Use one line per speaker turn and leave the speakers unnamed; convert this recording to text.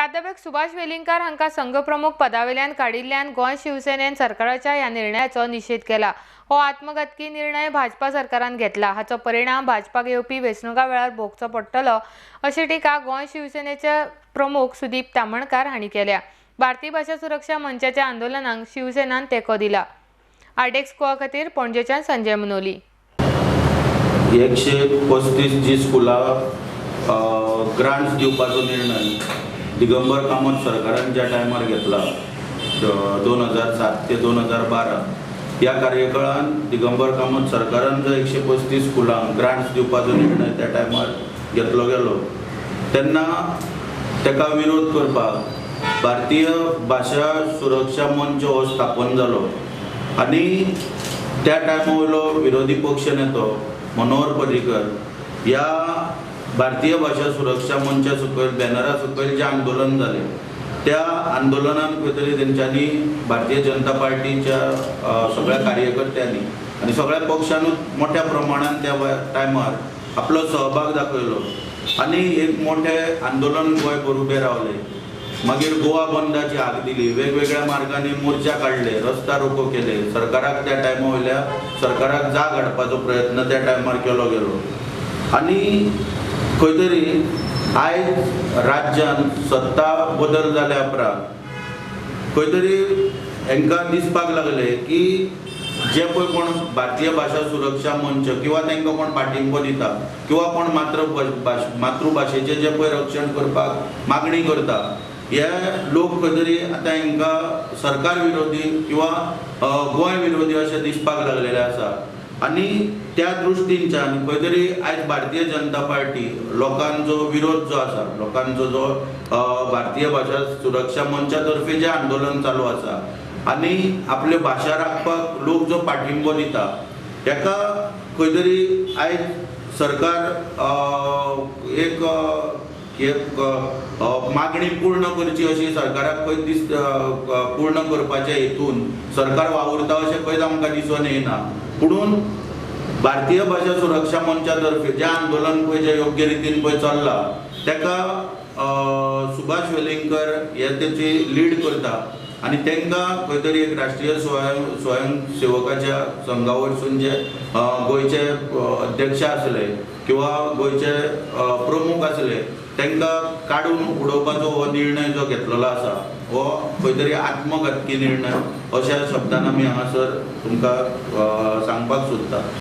प्राध्यापक सुभाष वेलिंगकार हांका संघप्रमुख पदावेल्यान काडिल्ल्यान गोंय शिवसेनेन सरकाराच्या ह्या निर्णयाचो निषेध केला। हो आत्मघातकी निर्णय भाजपा सरकारान घेतला, हाचो परिणाम भाजपाक येवपी वेंचणुका वेळार भोगचो पडटलो अशी टिका गोंय शिवसेनेचे प्रमुख सुदीप तामणकार हांणी केल्या। भारतीय भाषा सुरक्षा मंचाच्या आंदोलनाक शिवसेनान तेको दिला। आरडेक्स गोवा खातीर पणजेच्यान संजय मनोली।
135 जी स्कुलां ग्रांट्स दिवपाचो निर्णय दिगंबर कामत सरकारान ज्या टायमार घेतला 2007 ते 2012 ह्या कार्यकाळान दिगंबर कामत सरकारान जो 135 स्कुलांक ग्रांट्स दिवपाचो निर्णय त्या टायमार घेतलो गेलो तेन्ना तेका विरोध करपाक भारतीय भाषा सुरक्षा मंच हो स्थापन जालो आनी त्या टायमा वयलो विरोधी पक्ष नेतो मनोहर पर्रीकर ह्या भारतीय भाषा सुरक्षा मंचा सकयल बॅनरा सकयल जे आंदोलन जाले त्या आंदोलनान खंय तरी तेंच्यांनी भारतीय जनता पार्टीच्या सगळ्या कार्यकर्त्यांनी आनी सगळ्या पक्षांनूच मोठ्या प्रमाणात त्या टायमार आपलो सहभाग दाखयलो आनी एक मोठें आंदोलन गोंयभर उबें रावलें। मागीर गोवा बंदाची हाक दिली, वेगवेगळ्या मार्गांनी मोर्चा काडले, रस्ता रोको केले, सरकाराक त्या टायमा वयल्या सरकाराक जाग हाडपाचो प्रयत्न त्या टायमार केलो गेलो आनी खंय तरी आयज राज्यान सत्ता बदल जाल्या उपरांत खंय तरी हांकां दिसपाक लागले की जे पळय कोण भारतीय भाषा सुरक्षा मंच किंवा तांकां कोण पाठिंबो दिता किंवा कोण मातृभाशेचें जे पळय रक्षण करपाक मागणी करता हे लोक खंय तरी आतां हांकां सरकार विरोधी किंवा गोंय विरोधी अशें दिसपाक लागलेले आसा आनी त्या दृश्टीनच्यान खंय तरी आयज भारतीय जनता पार्टी लोकांचो विरोध जो आसा, लोकांचो जो भारतीय भाषा सुरक्षा मंचा तर्फे जे आंदोलन चालू आसा आनी आपली भाशा राखपाक लोक जो पाठिंबो दिता हेका खंय तरी आयज सरकार एक मागणी पूर्ण करची अशी सरकाराक खंय पूर्ण करपाच्या हेतून सरकार वावुरता अशें खंयच आमकां दिसून येना। पुणून भारतीय भाषा सुरक्षा मंचा तर्फे जे आंदोलन पळय जे योग्य रितीन पळय चल्ला तेका सुभाष वेलिंगकर हे तेची लीड करता आनी तांकां खंय तरी एक राष्ट्रीय स्वयंसेवकाच्या संघा वयरसून जे गोंयचे अध्यक्ष आसले किंवा गोंयचे प्रमुख आसले तांकां काडून उडोवपाचो हो निर्णय जो घेतलेलो आसा हो खंय तरी आत्मघातकी निर्णय अशा शब्दान आमी हांगासर तुमकां सांगपाक सोदता।